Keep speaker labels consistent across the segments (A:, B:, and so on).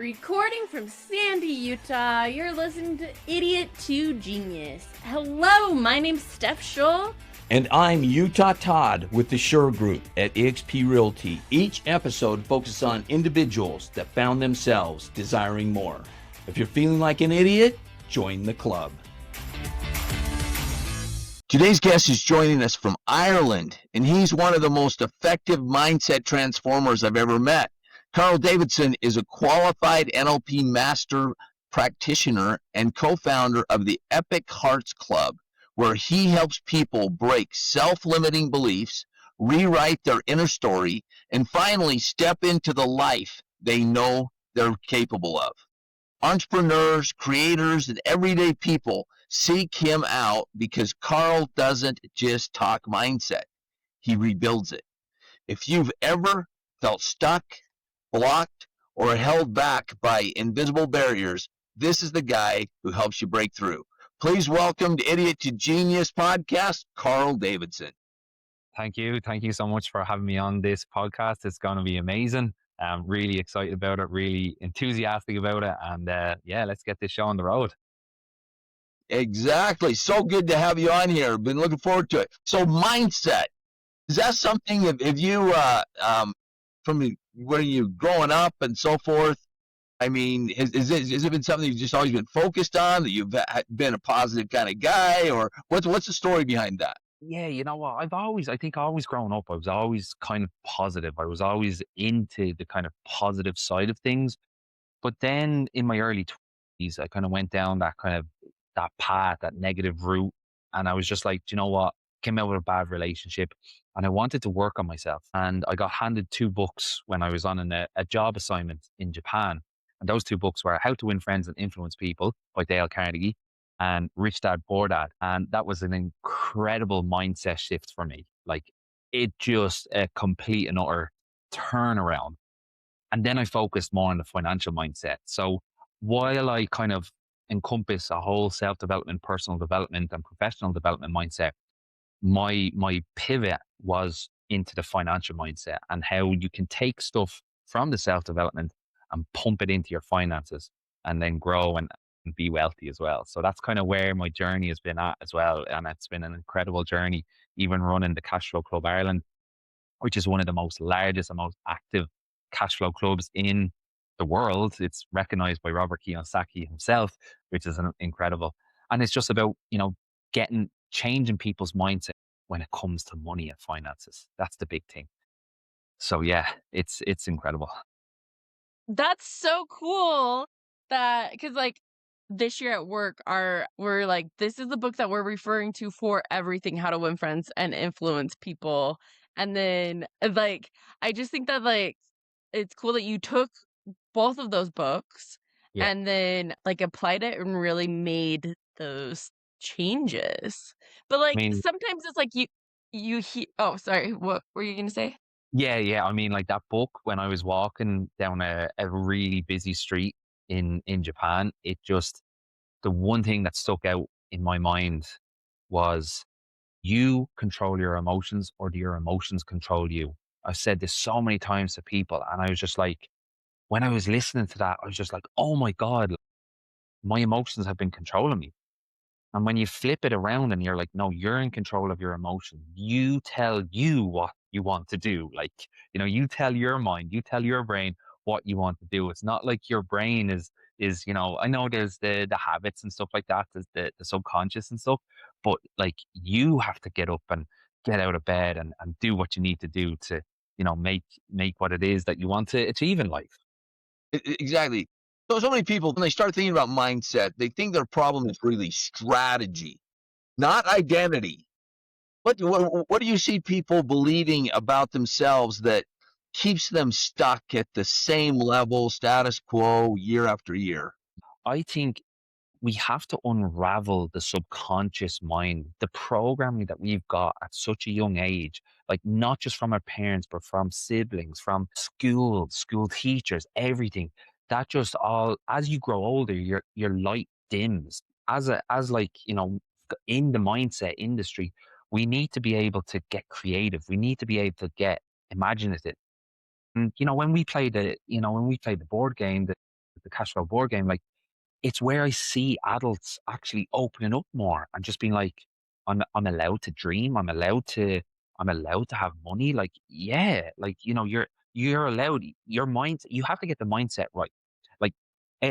A: Recording from Sandy, Utah, you're listening to Idiot to Genius. Hello, my name's Steph Schull.
B: And I'm Utah Todd with the Sure Group at eXp Realty. Each episode focuses on individuals that found themselves desiring more. If you're feeling like an idiot, join the club. Today's guest is joining us from Ireland, and he's one of the most effective mindset transformers I've ever met. Karl Davidson is a qualified NLP master practitioner and co-founder of the Epic Hearts Club, where he helps people break self-limiting beliefs, rewrite their inner story, and finally step into the life they know they're capable of. Entrepreneurs, creators, and everyday people seek him out because Karl doesn't just talk mindset, he rebuilds it. If you've ever felt stuck, blocked, or held back by invisible barriers, this is the guy who helps you break through. Please welcome to Idiot to Genius podcast, Karl Davidson.
C: Thank you. Thank you so much for having me on this podcast. It's going to be amazing. I'm really excited about it, really enthusiastic about it. And let's get this show on the road.
B: Exactly. So good to have you on here. Been looking forward to it. So mindset, is that something, if you, from when you're growing up and so forth, I mean, has it been something you've just always been focused on, that you've been a positive kind of guy, or what's the story behind that?
C: Yeah, you know what? I think always growing up, I was always kind of positive. I was always into the kind of positive side of things. But then in my early 20s, I kind of went down that path, that negative route. And I was just like, do you know what? Came out of a bad relationship and I wanted to work on myself. And I got handed two books when I was on a job assignment in Japan. And those two books were How to Win Friends and Influence People by Dale Carnegie and Rich Dad Poor Dad. And that was an incredible mindset shift for me. Like, it just a complete and utter turnaround. And then I focused more on the financial mindset. So while I kind of encompass a whole self-development, personal development, and professional development mindset, my pivot was into the financial mindset and how you can take stuff from the self-development and pump it into your finances and then grow and be wealthy as well. So that's kind of where my journey has been at as well. And it's been an incredible journey, even running the Cash Flow Club Ireland, which is one of the most largest and most active cash flow clubs in the world. It's recognized by Robert Kiyosaki himself, which is incredible. And it's just about, changing people's mindset when it comes to money and finances. That's the big thing. So yeah, it's incredible.
A: That's so cool that, because this year at work, we're like, this is the book that we're referring to for everything, How to Win Friends and Influence People. And then I just think that it's cool that you took both of those books and then applied it and really made those changes. But sometimes it's oh, sorry, what were you gonna say?
C: Yeah. I mean, like that book, when I was walking down a really busy street in Japan, the one thing that stuck out in my mind was, you control your emotions or do your emotions control you? I've said this so many times to people, and I was just like, when I was listening to that, I was just like, oh my God, my emotions have been controlling me. And when you flip it around and you're like, no, you're in control of your emotion. You tell you what you want to do. You tell your mind, you tell your brain what you want to do. It's not like your brain is, I know there's the habits and stuff like that, there's the subconscious and stuff, but you have to get up and get out of bed and do what you need to do to, make what it is that you want to achieve in life.
B: Exactly. So many people, when they start thinking about mindset, they think their problem is really strategy, not identity. What do you see people believing about themselves that keeps them stuck at the same level, status quo, year after year?
C: I think we have to unravel the subconscious mind, the programming that we've got at such a young age, not just from our parents, but from siblings, from school teachers, everything. That just all, as you grow older, your light dims. In the mindset industry, we need to be able to get creative. We need to be able to get imaginative. And when we play the board game, the cash flow board game, like it's where I see adults actually opening up more and just being like, I'm allowed to dream. I'm allowed to have money. Like, yeah, like, you're allowed your mind. You have to get the mindset right. Like,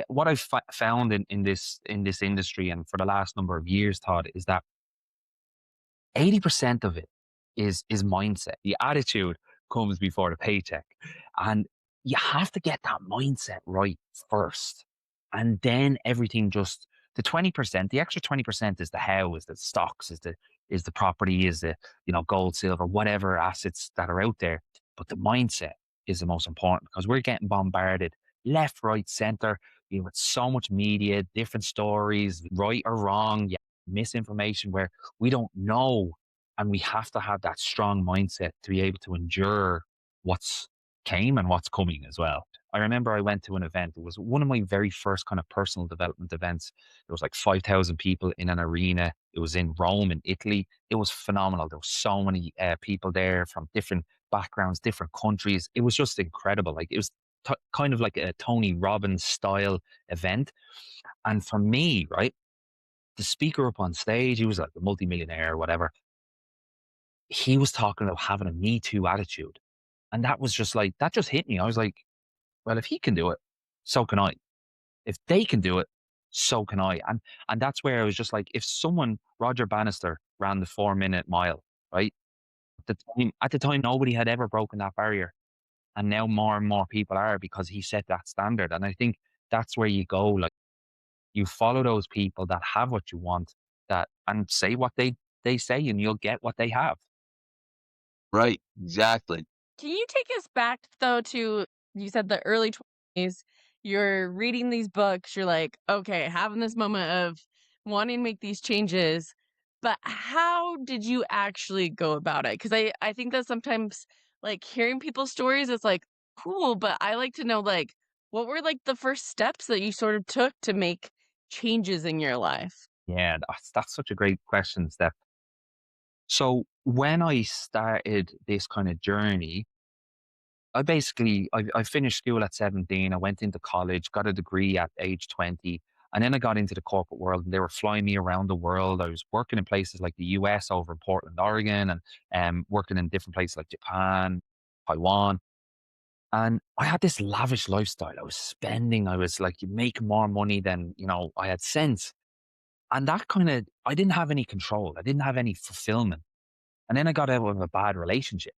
C: what I've found in this industry and for the last number of years, Todd, is that 80% of it is mindset. The attitude comes before the paycheck. And you have to get that mindset right first. And then everything just the 20%, the extra 20% is the how, is the stocks, is the property, is the, gold, silver, whatever assets that are out there. But the mindset is the most important because we're getting bombarded left, right, center, with so much media, different stories, right or wrong, yeah, misinformation where we don't know. And we have to have that strong mindset to be able to endure what's came and what's coming as well. I remember I went to an event. It was one of my very first kind of personal development events. There was like 5,000 people in an arena. It was in Rome, in Italy. It was phenomenal. There were so many people there from different backgrounds, different countries. It was just incredible. Like it was kind of like a Tony Robbins style event. And for me, right, the speaker up on stage, he was like a multimillionaire or whatever. He was talking about having a Me Too attitude. And that was just like, that just hit me. I was like, well, if he can do it, so can I. If they can do it, so can I. And that's where I was just like, if someone, Roger Bannister, ran the 4 minute mile, right? At the time, nobody had ever broken that barrier. And now more and more people are because he set that standard. And I think that's where you go. Like you follow those people that have what you want, that and say what they say, and you'll get what they have.
B: Right. Exactly.
A: Can you take us back though to you said the early 20s, you're reading these books, you're like, okay, having this moment of wanting to make these changes, but how did you actually go about it? Because I think that sometimes like hearing people's stories is like cool, but I like to know like what were like the first steps that you sort of took to make changes in your life?
C: Yeah, that's such a great question, Steph. So when I started this kind of journey, I finished school at 17. I went into college, got a degree at age 20, and then I got into the corporate world and they were flying me around the world. I was working in places like the US over in Portland, Oregon, and working in different places like Japan, Taiwan. And I had this lavish lifestyle. I was spending, I was like making more money than, I had sense. And that kind of, I didn't have any control. I didn't have any fulfillment. And then I got out of a bad relationship.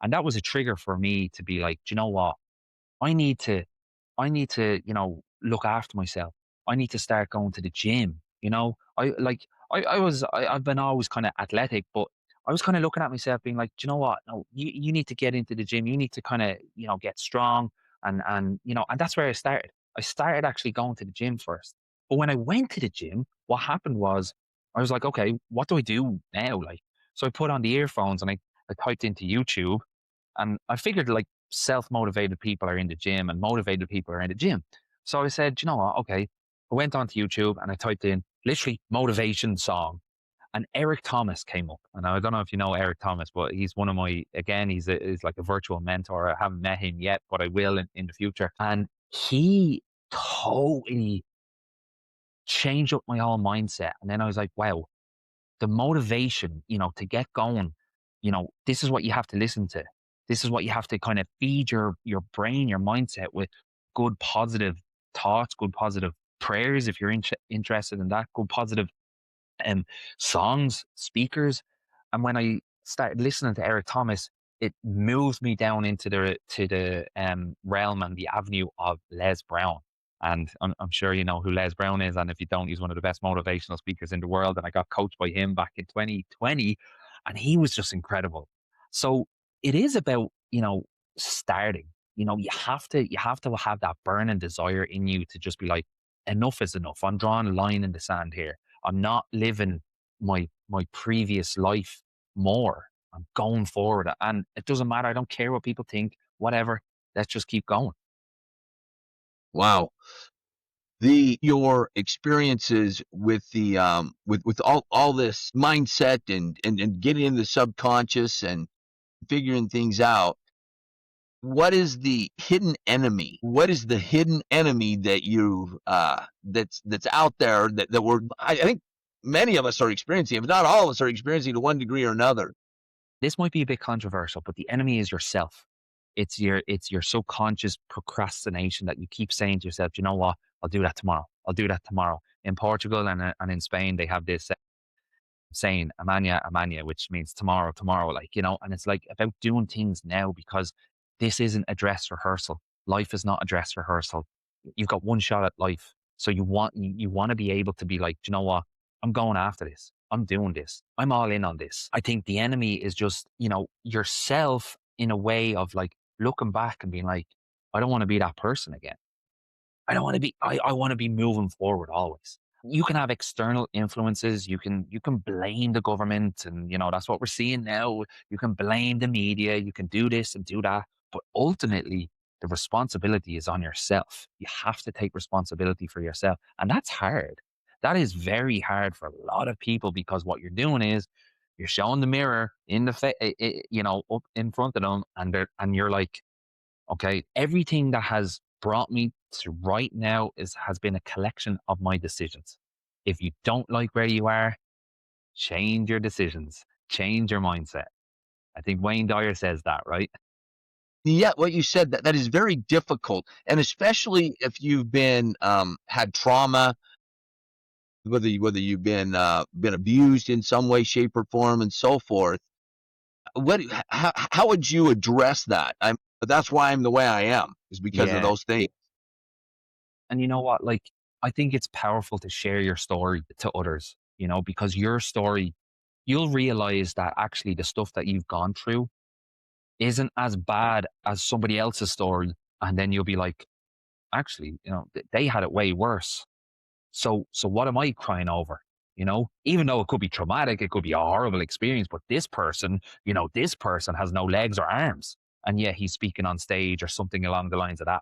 C: And that was a trigger for me to be like, do you know what? I need to look after myself. I need to start going to the gym. I've been always kind of athletic, but I was kind of looking at myself being like, do you know what? No, you need to get into the gym. You need to kind of, get strong and that's where I started. I started actually going to the gym first. But when I went to the gym, what happened was I was like, okay, what do I do now? Like, so I put on the earphones and I typed into YouTube and I figured like self-motivated people are in the gym and motivated people are in the gym. So I said, you know what? Okay. I went onto YouTube and I typed in literally motivation song and Eric Thomas came up. And I don't know if you know Eric Thomas, but he's one of my, again, he's like a virtual mentor. I haven't met him yet, but I will in the future. And he totally changed up my whole mindset. And then I was like, wow, the motivation, to get going, this is what you have to listen to. This is what you have to kind of feed your brain, your mindset with good positive thoughts, good positive prayers if you're interested in that, good positive um, songs, speakers. And when I started listening to Eric Thomas, it moved me down into the realm and the avenue of Les Brown. And I'm sure you know who Les Brown is. And if you don't, he's one of the best motivational speakers in the world. And I got coached by him back in 2020, and he was just incredible. So it is about, starting. You have to have that burning desire in you to just be like, enough is enough. I'm drawing a line in the sand here. I'm not living my previous life more. I'm going forward. And it doesn't matter. I don't care what people think, whatever. Let's just keep going.
B: Wow. Your experiences with with all this mindset and getting in the subconscious and figuring things out. what is the hidden enemy? What is the hidden enemy that you that's out there that we're I think many of us are experiencing, if not all of us are experiencing to one degree or another.
C: This might be a bit controversial, but the enemy is yourself. It's your subconscious procrastination that you keep saying to yourself, you know what, I'll do that tomorrow. I'll do that tomorrow. In Portugal and in Spain, they have this saying "amania, amania," which means tomorrow, tomorrow. Like, and it's like about doing things now, because this isn't a dress rehearsal. Life is not a dress rehearsal. You've got one shot at life, so you want to be able to be like, you know what, I'm going after this. I'm doing this. I'm all in on this. I think the enemy is just yourself, in a way of like looking back and being like, I don't want to be that person again. I don't want to be I want to be moving forward always. You can have external influences. You can blame the government, and that's what we're seeing now. You can blame the media, you can do this and do that. But ultimately, the responsibility is on yourself. You have to take responsibility for yourself. And that's hard. That is very hard for a lot of people, because what you're doing is you're showing the mirror in the up in front of them, and you're like, okay, everything that has brought me to right now has been a collection of my decisions. If you don't like where you are, change your decisions, change your mindset. I think Wayne Dyer says that, right?
B: Yeah, what you said, that is very difficult, and especially if you've been had trauma, whether you've been abused in some way, shape, or form, and so forth. What how would you address that? That's why I'm the way I am, is because of
C: Yeah.
B: those things.
C: And you know what? Like, I think it's powerful to share your story to others, because your story, you'll realize that actually the stuff that you've gone through isn't as bad as somebody else's story. And then you'll be like, actually, they had it way worse. So what am I crying over? Even though it could be traumatic, it could be a horrible experience, but this person has no legs or arms, and yet he's speaking on stage or something along the lines of that.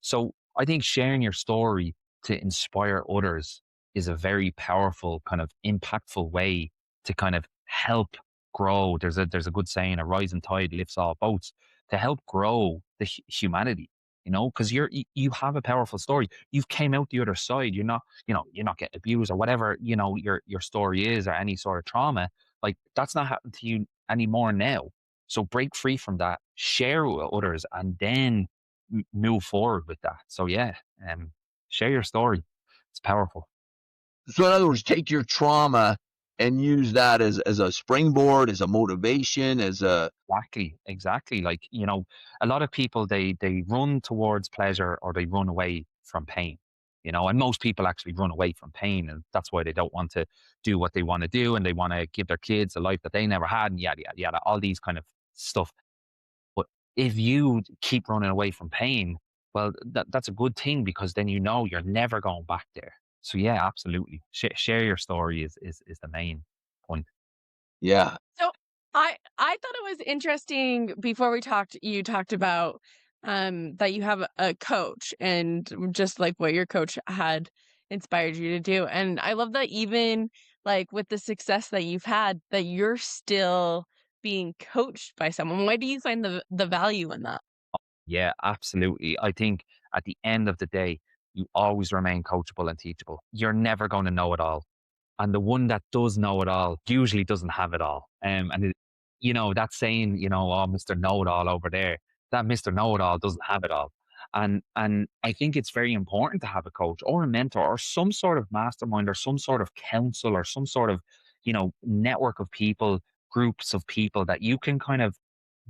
C: So I think sharing your story to inspire others is a very powerful, kind of impactful way to kind of help grow. There's a good saying: a rising tide lifts all boats. To help grow the humanity, because you have a powerful story. You've came out the other side. You're not getting abused or whatever, your story is, or any sort of trauma. Like, that's not happening to you anymore now. So break free from that, share with others, and then move forward with that. So yeah, share your story. It's powerful.
B: So in other words, take your trauma and use that as a springboard, as a motivation, as a
C: Exactly, exactly. Like, a lot of people, they run towards pleasure, or they run away from pain. And most people actually run away from pain, and that's why they don't want to do what they want to do, and they want to give their kids a life that they never had, and yada yada yada, all these kind of stuff. But if you keep running away from pain, well, that's a good thing, because then you're never going back there. So yeah, absolutely. Share your story is the main point.
B: yeah.
A: So I thought it was interesting before we talked, you talked about that you have a coach and just like what your coach had inspired you to do. And I love that even like with the success that you've had, that you're still being coached by someone. Why do you find the value in that?
C: Yeah, absolutely. I think at the end of the day, you always remain coachable and teachable. You're never going to know it all. And the one that does know it all usually doesn't have it all. That saying, oh, Mr. Know It All over there, that Mr. Know It All doesn't have it all. And I think it's very important to have a coach or a mentor or some sort of mastermind or some sort of counsel or some sort of, network of people, groups of people that you can kind of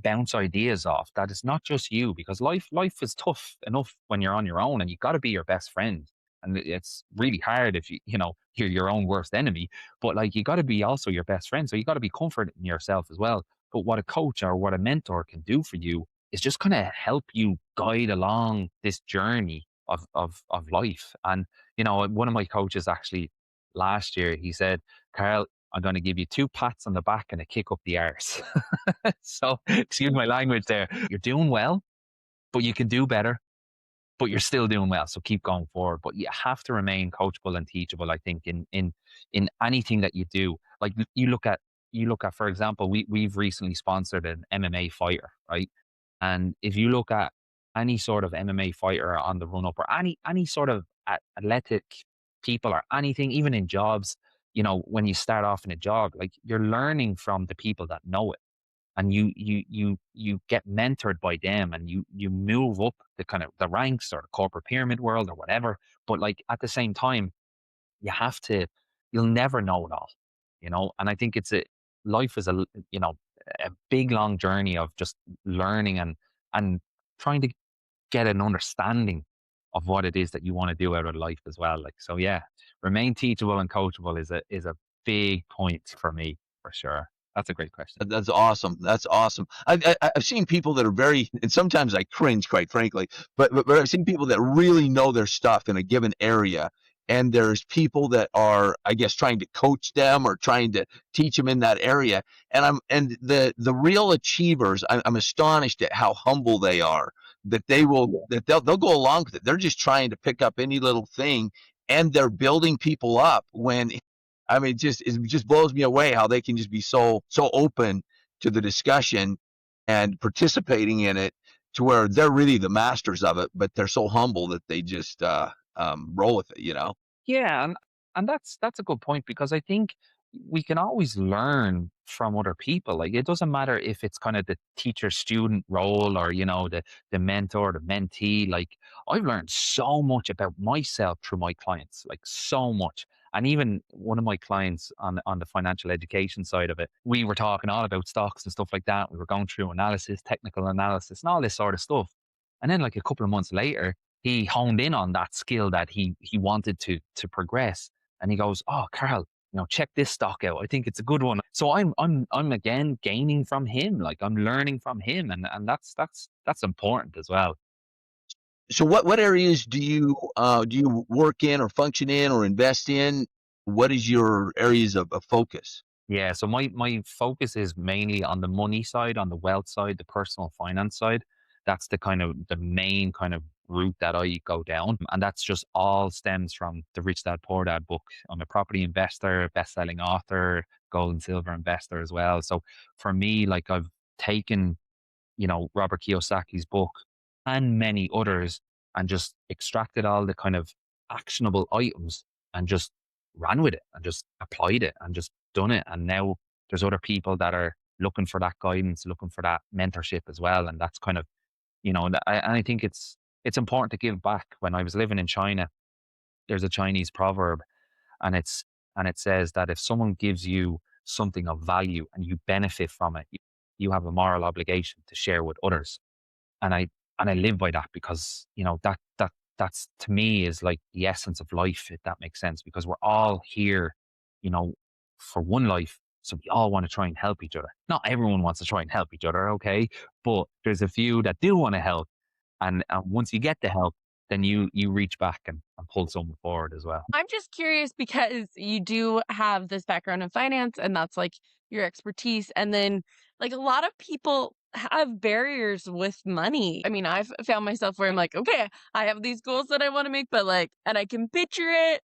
C: bounce ideas off, that it's not just you, because life is tough enough when you're on your own, and you got to be your best friend. And it's really hard if you're your own worst enemy, but like, you got to be also your best friend, so you got to be comforted in yourself as well. But what a coach or what a mentor can do for you is just kind of help you guide along this journey of life. And one of my coaches, actually, last year, he said, Carl, I'm going to give you two pats on the back and a kick up the arse. So, excuse my language there. You're doing well, but you can do better, but you're still doing well. So keep going forward. But you have to remain coachable and teachable, I think, in anything that you do. Like, you look at, for example, we've recently sponsored an MMA fighter, right? And if you look at any sort of MMA fighter on the run up, or any sort of athletic people or anything, even in jobs, when you start off in a job, like you're learning from the people that know it, and you get mentored by them, and you move up the kind of the ranks or the corporate pyramid world or whatever. But like at the same time, you have to you'll never know it all, and I think life is a big long journey of just learning and trying to get an understanding of what it is that you want to do out of life as well. Like, so yeah, remain teachable and coachable is a big point for me, for sure. That's a great question.
B: That's awesome. That's awesome. I've seen people that are very, and sometimes I cringe, quite frankly, but I've seen people that really know their stuff in a given area, and there's people that are, I guess, trying to coach them or trying to teach them in that area. And the real achievers, I'm astonished at how humble they are. They'll go along with it. They're just trying to pick up any little thing, and they're building people up when I mean, it just blows me away how they can just be so open to the discussion and participating in it to where they're really the masters of it, but they're so humble that they just roll with it.
C: Yeah, and that's a good point, because I think we can always learn from other people. Like, it doesn't matter if it's kind of the teacher student role, or the mentor, the mentee. Like, I've learned so much about myself through my clients, like so much. And even one of my clients on the financial education side of it, we were talking all about stocks and stuff like that. We were going through analysis, technical analysis, and all this sort of stuff. And then, like, a couple of months later, he honed in on that skill that he wanted to progress. And he goes, "Oh, Carl, check this stock out. I think it's a good one." So I'm again gaining from him. Like, I'm learning from him, and that's important as well.
B: So what areas do you work in or function in or invest in? What is your areas of focus?
C: Yeah, so my focus is mainly on the money side, on the wealth side, the personal finance side. That's the main kind of route that I go down. And that's just all stems from the Rich Dad Poor Dad book. I'm a property investor, best-selling author, gold and silver investor as well. So for me, like, I've taken, Robert Kiyosaki's book and many others, and just extracted all the kind of actionable items, and just ran with it, and just applied it, and just done it. And now there's other people that are looking for that guidance, looking for that mentorship as well. And that's kind of, and I think it's important to give back. When I was living in China, there's a Chinese proverb, and it says that if someone gives you something of value and you benefit from it, you have a moral obligation to share with others. And I live by that, because that's, to me, is like the essence of life, if that makes sense, because we're all here, you know for one life, so we all want to try and help each other. Not everyone wants to try and help each other, okay, but there's a few that do want to help. And once you get the help, then you reach back and pull someone forward as well.
A: I'm just curious because you do have this background in finance and that's like your expertise. And then, like, a lot of people have barriers with money. I mean, I've found myself where I'm like, okay, I have these goals that I want to make, but like, and I can picture it,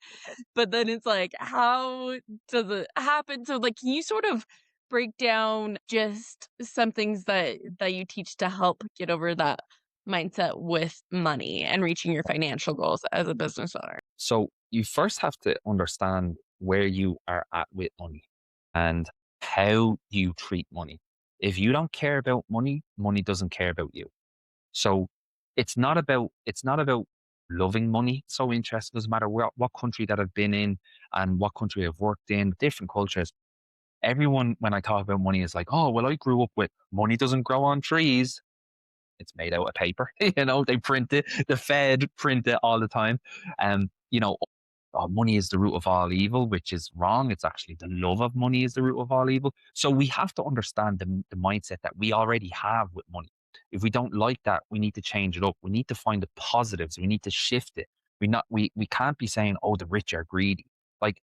A: but then it's like, how does it happen? So, like, can you sort of break down just some things that you teach to help get over that mindset with money and reaching your financial goals as a business owner?
C: So you first have to understand where you are at with money, and how you treat money. If you don't care about money, money doesn't care about you. So it's not about loving money. So interesting. Doesn't matter what country that I've been in, and what country I've worked in, different cultures. Everyone, when I talk about money, is like, "Oh, well, I grew up with money doesn't grow on trees. It's made out of paper." They print it. The Fed print it all the time. Money is the root of all evil, which is wrong. It's actually the love of money is the root of all evil. So we have to understand the mindset that we already have with money. If we don't like that, we need to change it up. We need to find the positives. We need to shift it. We can't be saying, "Oh, the rich are greedy." Like,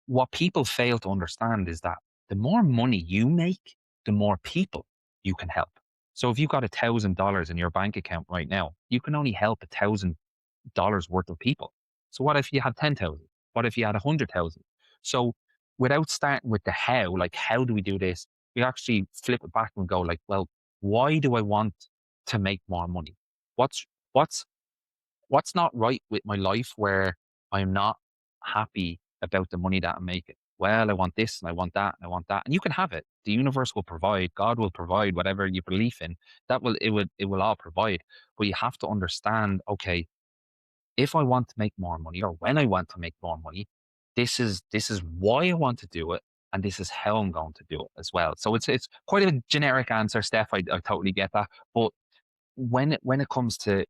C: what people fail to understand is that the more money you make, the more people you can help. So if you've got $1,000 in your bank account right now, you can only help $1,000 worth of people. So what if you had 10,000? What if you had 100,000? So without starting with the how, like, how do we do this? We actually flip it back and go, like, well, why do I want to make more money? What's what's what's not right with my life where I'm not happy about the money that I'm making? Well, I want this and I want that and I want that. And you can have it. The universe will provide, God will provide whatever you believe in. It will all provide. But you have to understand, okay, if I want to make more money or when I want to make more money, this is why I want to do it. And this is how I'm going to do it as well. So it's quite a generic answer, Steph. I totally get that. But when it comes to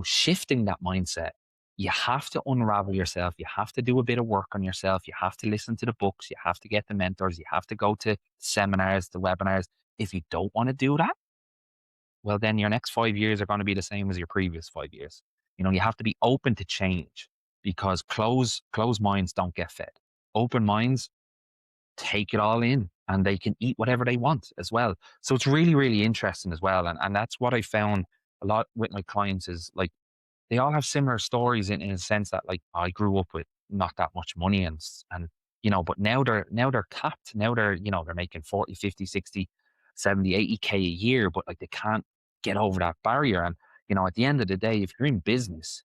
C: shifting that mindset, you have to unravel yourself. You have to do a bit of work on yourself. You have to listen to the books. You have to get the mentors. You have to go to seminars, the webinars. If you don't want to do that, well, then your next 5 years are going to be the same as your previous 5 years. You have to be open to change because closed minds don't get fed. Open minds take it all in and they can eat whatever they want as well. So it's really, really interesting as well. And that's what I found a lot with my clients is like they all have similar stories in a sense that like I grew up with not that much money and but now they're capped. Now they're making 40, 50, 60, 70, 80K a year, but like they can't get over that barrier. And at the end of the day, if you're in business,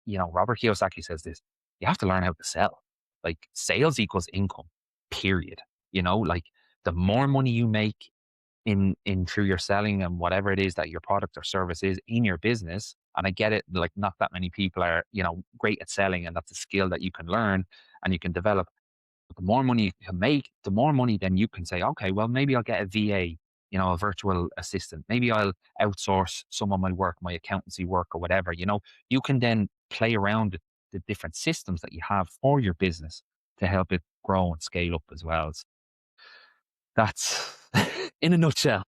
C: Robert Kiyosaki says this, you have to learn how to sell. Like sales equals income, period. Like the more money you make in through your selling and whatever it is that your product or service is in your business. And I get it, like not that many people are, great at selling, and that's a skill that you can learn and you can develop. But the more money you can make, the more money then you can say, okay, well, maybe I'll get a VA, a virtual assistant. Maybe I'll outsource some of my work, my accountancy work or whatever. You can then play around with the different systems that you have for your business to help it grow and scale up as well. So that's in a nutshell.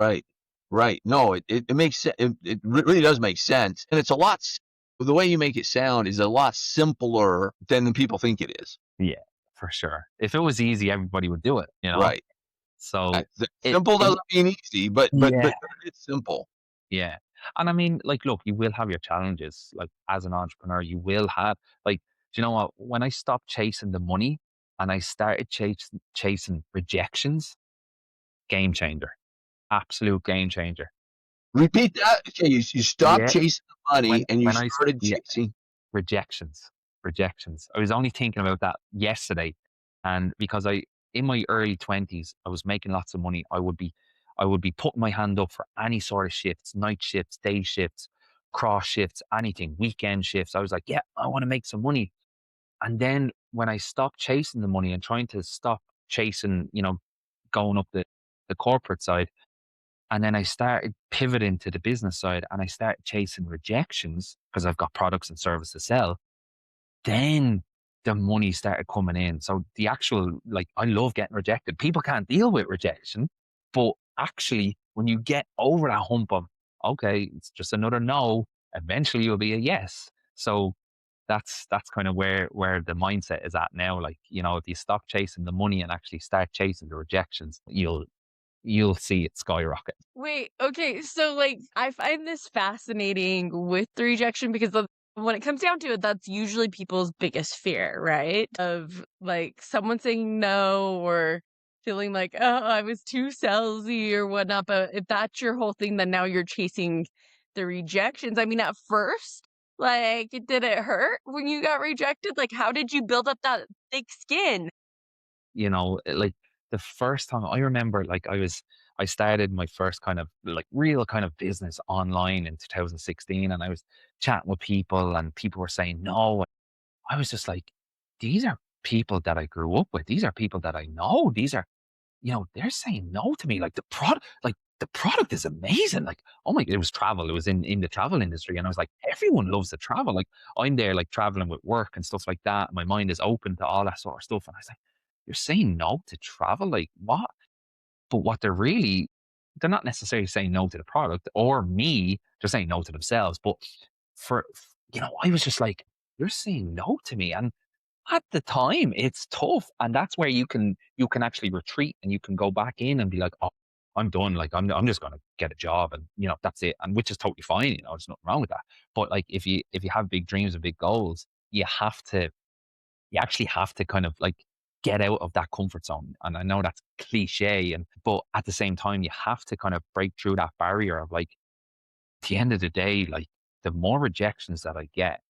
B: Right. Right. No, it makes sense. It really does make sense. And it's the way you make it sound is a lot simpler than people think it is.
C: Yeah, for sure. If it was easy, everybody would do it.
B: Right.
C: So it,
B: Simple
C: it
B: doesn't mean easy, but
C: yeah,
B: it's simple.
C: yeah. And I mean, like, look, you will have your challenges. Like, as an entrepreneur, you will have, like, do you know what? When I stopped chasing the money and I started chasing rejections, game changer, absolute game changer.
B: Repeat that. Okay, you stopped
C: Yeah.
B: chasing the money and you
C: When
B: started
C: yeah,
B: chasing.
C: rejections, rejections. I was only thinking about that yesterday, and because in my early 20s, I was making lots of money. I would be putting my hand up for any sort of shifts, night shifts, day shifts, cross shifts, anything, weekend shifts. I was like, yeah, I want to make some money. And then when I stopped chasing the money and trying to stop chasing, going up the corporate side, and then I started pivoting to the business side and I started chasing rejections because I've got products and services to sell, then the money started coming in. So the actual, like, I love getting rejected. People can't deal with rejection, but actually, when you get over that hump of, okay, it's just another no, eventually you'll be a yes. So that's kind of where the mindset is at now. Like, if you stop chasing the money and actually start chasing the rejections, you'll see it skyrocket.
A: Wait, okay, so, like, I find this fascinating with the rejection because when it comes down to it, that's usually people's biggest fear, right? Of, like, someone saying no or feeling like, "Oh, I was too salesy," or whatnot, but if that's your whole thing, then now you're chasing the rejections. I mean, at first, like, did it hurt when you got rejected? Like, how did you build up that thick skin?
C: Like the first time I remember, like I started my first kind of like real kind of business online in 2016, and I was chatting with people, and people were saying no. I was just like, these are people that I grew up with. These are people that I know. These are, they're saying no to me. Like the product is amazing. Like, oh my, it was travel. It was in the travel industry. And I was like, everyone loves to travel. Like I'm there like traveling with work and stuff like that. My mind is open to all that sort of stuff. And I was like, you're saying no to travel? Like what? But what they're not necessarily saying no to the product or me. They're saying no to themselves. But for, I was just like, you're saying no to me. And at the time, it's tough, and that's where you can actually retreat and you can go back in and be like, "Oh, I'm done. Like I'm just gonna get a job, and that's it." And which is totally fine. There's nothing wrong with that. But like if you have big dreams and big goals, you actually have to kind of like get out of that comfort zone. And I know that's cliche, but at the same time, you have to kind of break through that barrier of like the end of the day, like the more rejections that I get,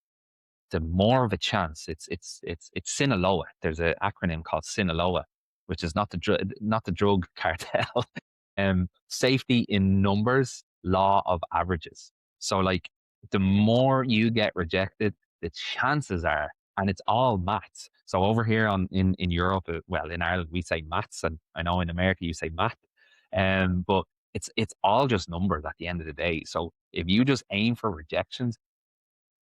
C: the more of a chance it's Sinaloa. There's an acronym called Sinaloa, which is not the drug cartel. Safety in numbers, law of averages. So like the more you get rejected, the chances are, and it's all maths. So over here in Europe, well in Ireland we say maths, and I know in America you say math. But it's all just numbers at the end of the day. So if you just aim for rejections,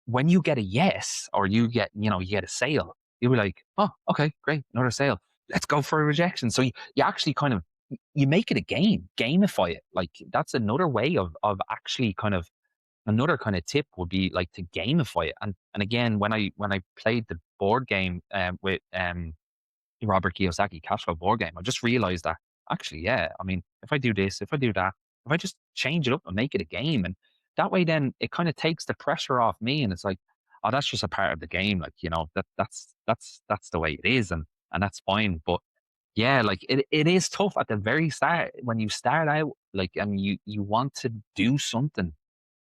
C: when you get a yes or you get a sale, you'll be like, oh, okay, great, another sale. Let's go for a rejection. So you actually kind of you make it a game, gamify it. Like that's another way of actually kind of another kind of tip would be like to gamify it. And again, when I played the board game with Robert Kiyosaki cash flow board game, I just realized that actually, yeah, I mean, if I do this, if I do that, if I just change it up and make it a game, and that way, then it kind of takes the pressure off me, and it's like, oh, that's just a part of the game, like that's the way it is, and that's fine. But yeah, like it is tough at the very start when you start out, like, and you want to do something.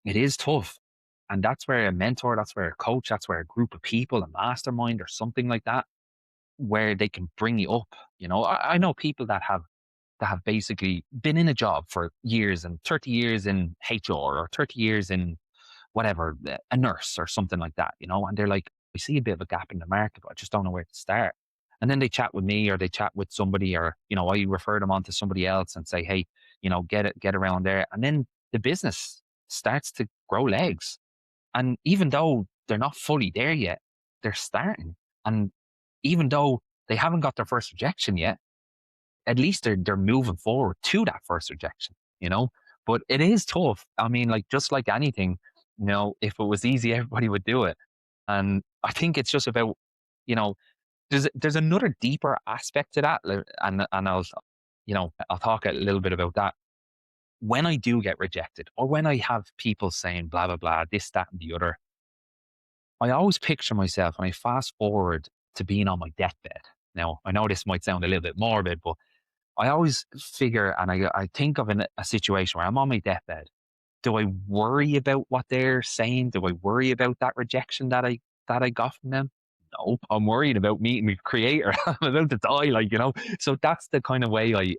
C: It is tough, and that's where a mentor, that's where a coach, that's where a group of people, a mastermind or something like that where they can bring you up. I know people that have basically been in a job for years and 30 years in HR or 30 years in whatever, a nurse or something like that, and they're like, I see a bit of a gap in the market, but I just don't know where to start. And then they chat with me or they chat with somebody or, I refer them on to somebody else and say, hey, get around there. And then the business starts to grow legs. And even though they're not fully there yet, they're starting. And even though they haven't got their first rejection yet, at least they're moving forward to that first rejection. But it is tough. I mean, like just like anything, if it was easy, everybody would do it. And I think it's just about, you know, there's another deeper aspect to that. And I'll talk a little bit about that. When I do get rejected, or when I have people saying blah blah blah, this, that, and the other, I always picture myself and I fast forward to being on my deathbed. Now, I know this might sound a little bit morbid, but I always figure and I think of a situation where I'm on my deathbed. Do I worry about what they're saying? Do I worry about that rejection that I got from them? No, I'm worried about meeting the creator. I'm about to die, So that's the kind of way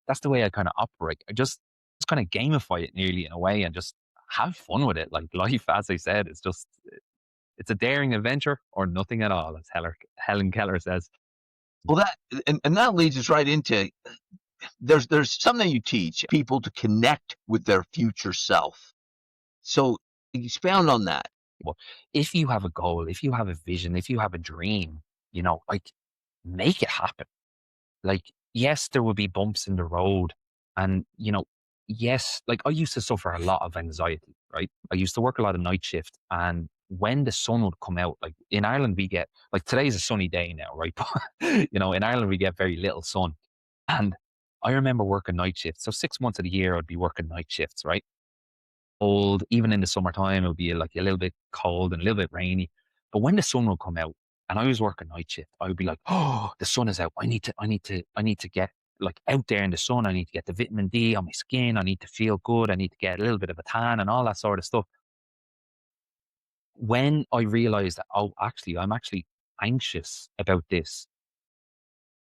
C: that's the way I kind of operate. I just kind of gamify it nearly in a way and just have fun with it. Like life, as I said, it's a daring adventure or nothing at all, as Helen Keller says.
B: Well, and that leads us right into there's something you teach people to connect with their future self. So expound on that.
C: Well, if you have a goal, if you have a vision, if you have a dream, like make it happen. Like, yes, there will be bumps in the road. And, yes, like I used to suffer a lot of anxiety, right? I used to work a lot of night shift. And when the sun would come out, like in Ireland, we get, like today's a sunny day now, right? But, in Ireland, we get very little sun. And I remember working night shifts. So 6 months of the year, I'd be working night shifts, right? Cold, even in the summertime, it would be like a little bit cold and a little bit rainy. But when the sun would come out and I was working night shift, I would be like, oh, the sun is out. I need to get like out there in the sun. I need to get the vitamin D on my skin. I need to feel good. I need to get a little bit of a tan and all that sort of stuff. When I realized that, oh, actually, I'm actually anxious about this,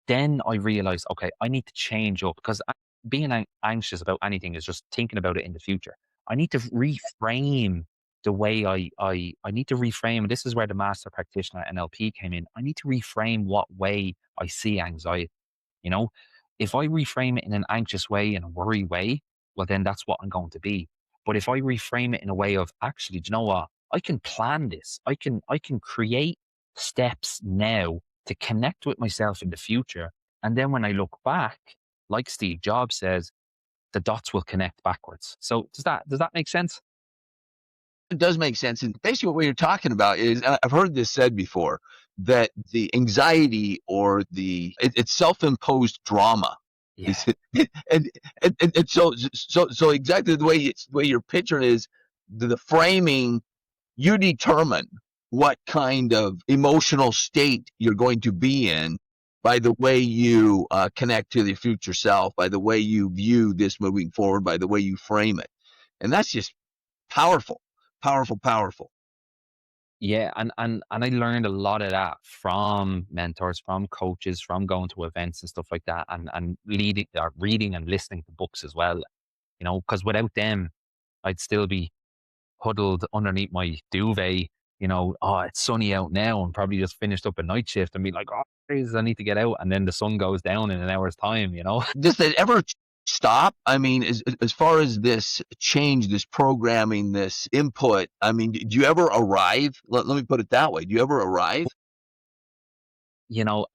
C: then I realized, okay, I need to change up because being anxious about anything is just thinking about it in the future. I need to reframe the way I need to reframe. And this is where the master practitioner NLP came in. I need to reframe what way I see anxiety. You know, if I reframe it in an anxious way, in a worry way, well, then that's what I'm going to be. But if I reframe it in a way of actually, do you know what? I can plan this. I can create steps now to connect with myself in the future. And then when I look back, like Steve Jobs says, the dots will connect backwards. So does that make sense?
B: It does make sense. And basically what you're talking about is, I've heard this said before, that the anxiety or it's self-imposed drama.
C: Yeah.
B: Is and so exactly the way you're picturing is the framing. You determine what kind of emotional state you're going to be in by the way you connect to the future self, by the way you view this moving forward, by the way you frame it. And that's just Powerful, powerful, powerful.
C: Yeah, and I learned a lot of that from mentors, from coaches, from going to events and stuff like that, and leading, reading and listening to books as well. You know, because without them, I'd still be huddled underneath my duvet. You know, oh, it's sunny out now, and probably just finished up a night shift and be like, oh, Jesus, I need to get out, and then the sun goes down in an hour's time. You know,
B: Does that ever stop? I mean, as far as this change, this programming, this input, I mean, do you ever arrive? Let me put it that way. Do you ever arrive?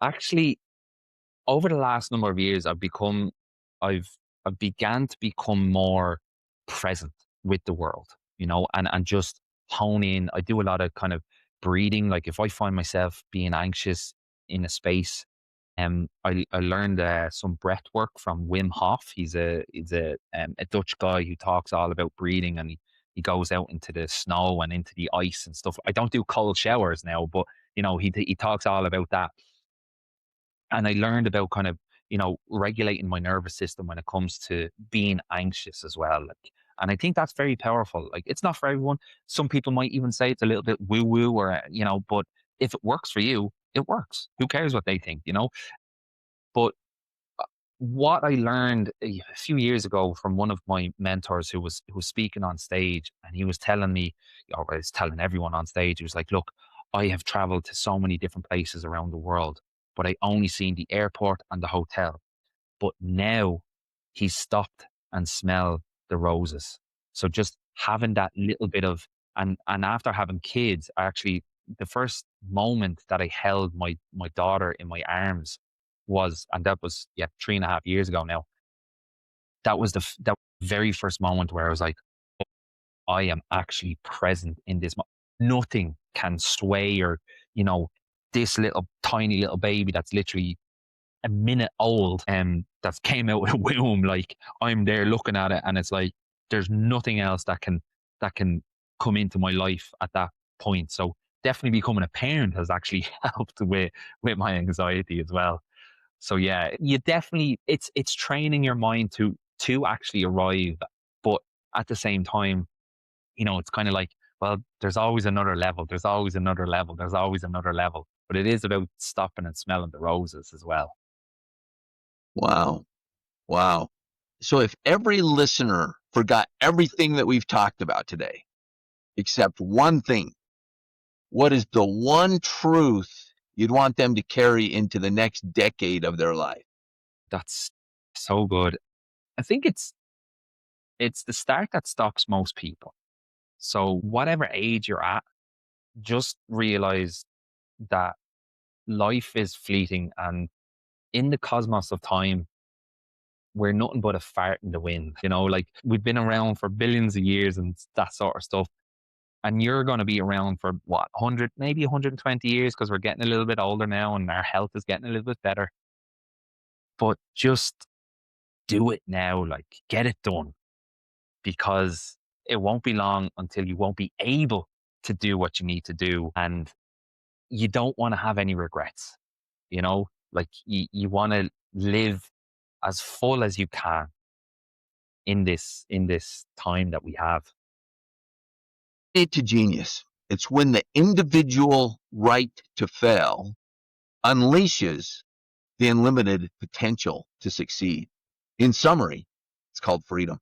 C: actually, over the last number of years, I've I've began to become more present with the world, and just hone in. I do a lot of kind of breathing. Like if I find myself being anxious in a space, I learned some breath work from Wim Hof. He's a Dutch guy who talks all about breathing, and he goes out into the snow and into the ice and stuff. I don't do cold showers now, but he talks all about that, and I learned about kind of regulating my nervous system when it comes to being anxious as well. Like, and I think that's very powerful. Like, it's not for everyone. Some people might even say it's a little bit woo woo, or but if it works for you, it works. Who cares what they think? But what I learned a few years ago from one of my mentors who was speaking on stage, and he was telling me, or I was telling everyone on stage, he was like, "Look, I have traveled to so many different places around the world, but I only seen the airport and the hotel. But now he's stopped and smelled the roses." So just having that little bit of, and after having kids, I actually, the first moment that I held my daughter in my arms was, and that was, yeah, 3.5 years ago now. That was that very first moment where I was like, I am actually present in this. Nothing can sway, or, you know, this little tiny little baby that's literally a minute old, that's came out of a womb. Like, I'm there looking at it, and it's like there's nothing else that can come into my life at that point. So definitely becoming a parent has actually helped with my anxiety as well. So yeah, you definitely, it's training your mind to actually arrive, but at the same time, it's kind of like, well, there's always another level, there's always another level, there's always another level. But it is about stopping and smelling the roses as well.
B: Wow. Wow. So if every listener forgot everything that we've talked about today, except one thing, what is the one truth you'd want them to carry into the next decade of their life?
C: That's so good. I think it's the start that stops most people. So whatever age you're at, just realize that life is fleeting, and in the cosmos of time, we're nothing but a fart in the wind. Like, we've been around for billions of years and that sort of stuff. And you're going to be around for what, 100, maybe 120 years, because we're getting a little bit older now and our health is getting a little bit better. But just do it now, like, get it done, because it won't be long until you won't be able to do what you need to do. And you don't want to have any regrets, like, you want to live as full as you can in this time that we have.
B: To genius. It's when the individual right to fail unleashes the unlimited potential to succeed. In summary, it's called freedom.